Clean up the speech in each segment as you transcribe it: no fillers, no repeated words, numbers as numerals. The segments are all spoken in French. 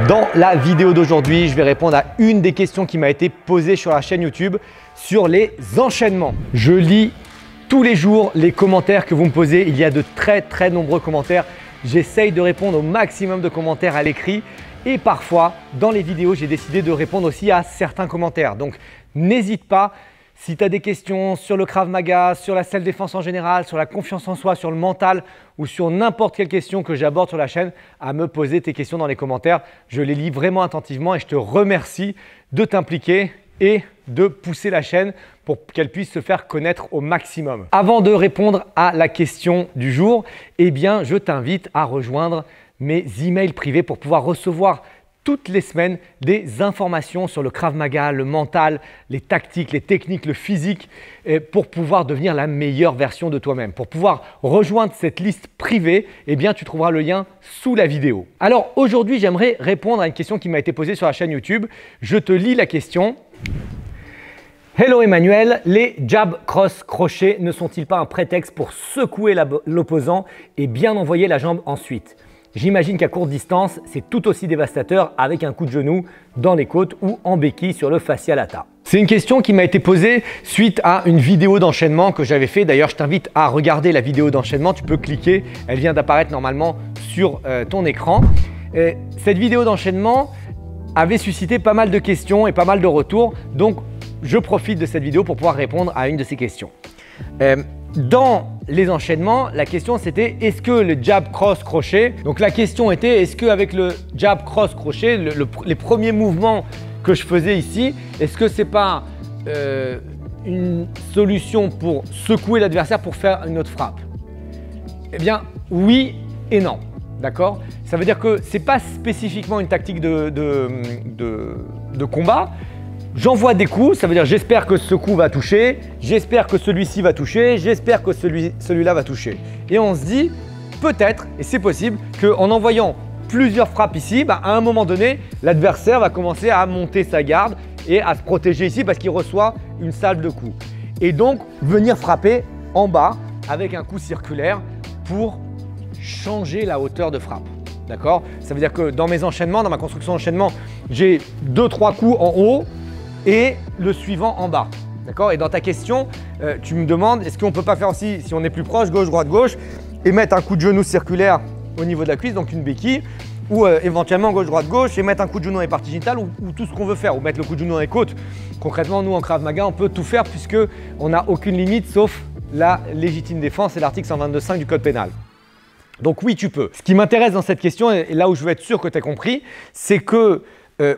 Dans la vidéo d'aujourd'hui, je vais répondre à une des questions qui m'a été posée sur la chaîne YouTube sur les enchaînements. Je lis tous les jours les commentaires que vous me posez. Il y a de très nombreux commentaires. J'essaye de répondre au maximum de commentaires à l'écrit et parfois, dans les vidéos, j'ai décidé de répondre aussi à certains commentaires. Donc, n'hésite pas. Si tu as des questions sur le Krav Maga, sur la self-défense en général, sur la confiance en soi, sur le mental ou sur n'importe quelle question que j'aborde sur la chaîne, à me poser tes questions dans les commentaires. Je les lis vraiment attentivement et je te remercie de t'impliquer et de pousser la chaîne pour qu'elle puisse se faire connaître au maximum. Avant de répondre à la question du jour, eh bien, je t'invite à rejoindre mes emails privés pour pouvoir recevoir toutes les semaines des informations sur le Krav Maga, le mental, les tactiques, les techniques, le physique pour pouvoir devenir la meilleure version de toi-même. Pour pouvoir rejoindre cette liste privée, eh bien, tu trouveras le lien sous la vidéo. Alors aujourd'hui, j'aimerais répondre à une question qui m'a été posée sur la chaîne YouTube. Je te lis la question. Hello Emmanuel, les jab, cross, crochet ne sont-ils pas un prétexte pour secouer l'opposant et bien envoyer la jambe ensuite? J'imagine qu'à courte distance, c'est tout aussi dévastateur avec un coup de genou dans les côtes ou en béquille sur le fascia lata. C'est une question qui m'a été posée suite à une vidéo d'enchaînement que j'avais fait. D'ailleurs, je t'invite à regarder la vidéo d'enchaînement. Tu peux cliquer, elle vient d'apparaître normalement sur ton écran. Cette vidéo d'enchaînement avait suscité pas mal de questions et pas mal de retours. Donc, je profite de cette vidéo pour pouvoir répondre à une de ces questions. Dans les enchaînements, la question c'était est-ce que le jab, cross, crochet, donc la question était est-ce qu'avec le jab, cross, crochet, les premiers mouvements que je faisais ici, est-ce que c'est pas une solution pour secouer l'adversaire pour faire une autre frappe? Eh bien, oui et non. D'accord? Ça veut dire que ce n'est pas spécifiquement une tactique de combat. J'envoie des coups, ça veut dire j'espère que ce coup va toucher, j'espère que celui-ci va toucher, j'espère que celui-là va toucher. Et on se dit peut-être, et c'est possible, qu'en envoyant plusieurs frappes ici, à un moment donné, l'adversaire va commencer à monter sa garde et à se protéger ici parce qu'il reçoit une salve de coups. Et donc venir frapper en bas avec un coup circulaire pour changer la hauteur de frappe. D'accord? Ça veut dire que dans mes enchaînements, dans ma construction d'enchaînement, j'ai 2-3 coups en haut et le suivant en bas. D'accord? Et dans ta question, tu me demandes est-ce qu'on ne peut pas faire aussi, si on est plus proche, gauche, droite, gauche, et mettre un coup de genou circulaire au niveau de la cuisse, donc une béquille, ou éventuellement gauche, droite, gauche, et mettre un coup de genou dans les parties génitales, ou tout ce qu'on veut faire, ou mettre le coup de genou dans les côtes. Concrètement, nous en Krav Maga, on peut tout faire puisqu'on n'a aucune limite sauf la légitime défense et l'article 122.5 du code pénal. Donc oui, tu peux. Ce qui m'intéresse dans cette question, et là où je veux être sûr que tu as compris, c'est que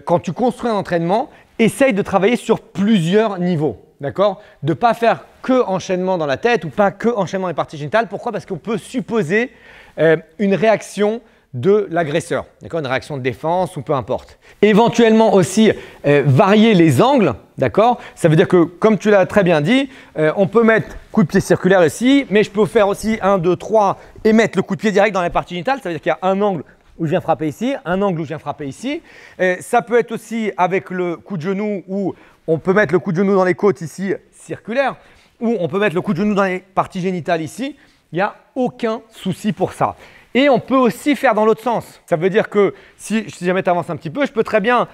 quand tu construis un entraînement, essaye de travailler sur plusieurs niveaux. D'accord? De ne pas faire que enchaînement dans la tête ou pas que enchaînement dans les parties génitales. Pourquoi? Parce qu'on peut supposer une réaction de l'agresseur, d'accord? Une réaction de défense ou peu importe. Éventuellement aussi varier les angles, d'accord? Ça veut dire que comme tu l'as très bien dit, on peut mettre coup de pied circulaire ici, mais je peux faire aussi 1, 2, 3 et mettre le coup de pied direct dans les parties génitales. Ça veut dire qu'il y a un angle où je viens frapper ici, un angle où je viens frapper ici. Ça peut être aussi avec le coup de genou où on peut mettre le coup de genou dans les côtes ici, circulaire, ou on peut mettre le coup de genou dans les parties génitales ici. Il n'y a aucun souci pour ça. Et on peut aussi faire dans l'autre sens. Ça veut dire que si jamais tu avances un petit peu, je peux très bien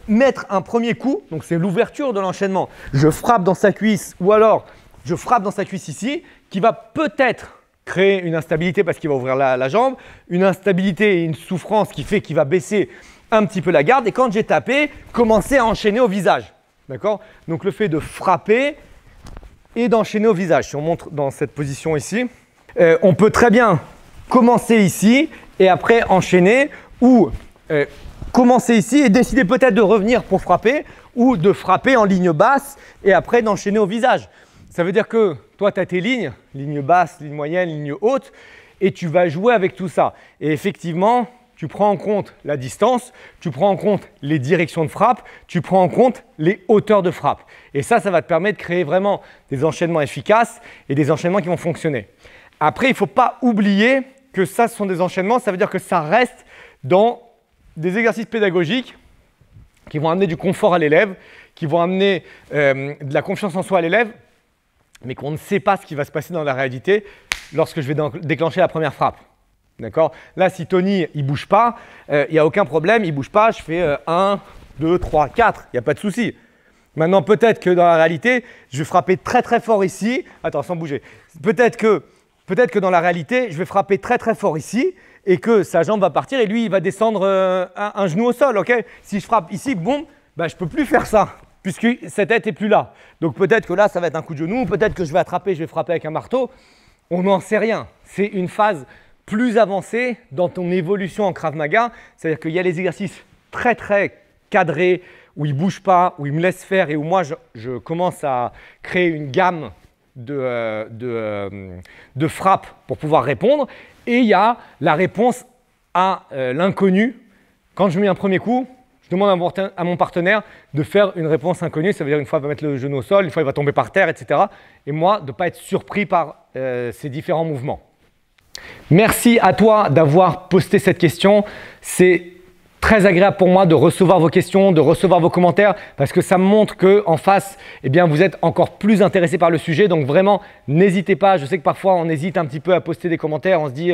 mettre un premier coup, donc c'est l'ouverture de l'enchaînement. Je frappe dans sa cuisse ou alors je frappe dans sa cuisse ici, qui va peut-être créer une instabilité parce qu'il va ouvrir la jambe, une instabilité et une souffrance qui fait qu'il va baisser un petit peu la garde. Et quand j'ai tapé, commencer à enchaîner au visage. D'accord? Donc le fait de frapper et d'enchaîner au visage. Si on montre dans cette position ici, on peut très bien commencer ici et après enchaîner ou commencer ici et décider peut-être de revenir pour frapper ou de frapper en ligne basse et après d'enchaîner au visage. Ça veut dire que toi, tu as tes lignes, ligne basse, ligne moyenne, ligne haute, et tu vas jouer avec tout ça. Et effectivement, tu prends en compte la distance, tu prends en compte les directions de frappe, tu prends en compte les hauteurs de frappe. Et ça va te permettre de créer vraiment des enchaînements efficaces et des enchaînements qui vont fonctionner. Après, il ne faut pas oublier que ça, ce sont des enchaînements, ça veut dire que ça reste dans des exercices pédagogiques qui vont amener du confort à l'élève, qui vont amener de la confiance en soi à l'élève, mais qu'on ne sait pas ce qui va se passer dans la réalité lorsque je vais déclencher la première frappe. D'accord? Là, si Tony, il ne bouge pas, il n'y a aucun problème, il ne bouge pas, je fais 1, 2, 3, 4, il n'y a pas de souci. Maintenant, peut-être que dans la réalité, je vais frapper très très fort ici. Attends, sans bouger. Peut-être que dans la réalité, je vais frapper très très fort ici et que sa jambe va partir et lui, il va descendre un genou au sol. Okay? Si je frappe ici, boum, bah, je ne peux plus faire ça puisque cette tête n'est plus là. Donc peut-être que là, ça va être un coup de genou, peut-être que je vais attraper, je vais frapper avec un marteau. On n'en sait rien. C'est une phase plus avancée dans ton évolution en Krav Maga. C'est-à-dire qu'il y a les exercices très très cadrés, où il ne bouge pas, où il me laisse faire et où moi, je commence à créer une gamme de frappes pour pouvoir répondre. Et il y a la réponse à l'inconnu. Quand je mets un premier coup, je demande à mon partenaire de faire une réponse inconnue. Ça veut dire une fois, il va mettre le genou au sol, une fois, il va tomber par terre, etc. Et moi, de ne pas être surpris par ces différents mouvements. Merci à toi d'avoir posté cette question. C'est très agréable pour moi de recevoir vos questions, de recevoir vos commentaires parce que ça me montre qu'en face, eh bien, vous êtes encore plus intéressé par le sujet. Donc vraiment, n'hésitez pas. Je sais que parfois, on hésite un petit peu à poster des commentaires. On se dit,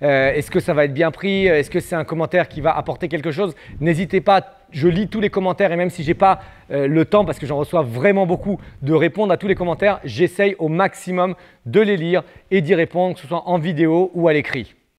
est-ce que ça va être bien pris? Est-ce que c'est un commentaire qui va apporter quelque chose? N'hésitez pas. Je lis tous les commentaires et même si je n'ai pas le temps, parce que j'en reçois vraiment beaucoup, de répondre à tous les commentaires, j'essaye au maximum de les lire et d'y répondre, que ce soit en vidéo ou à l'écrit.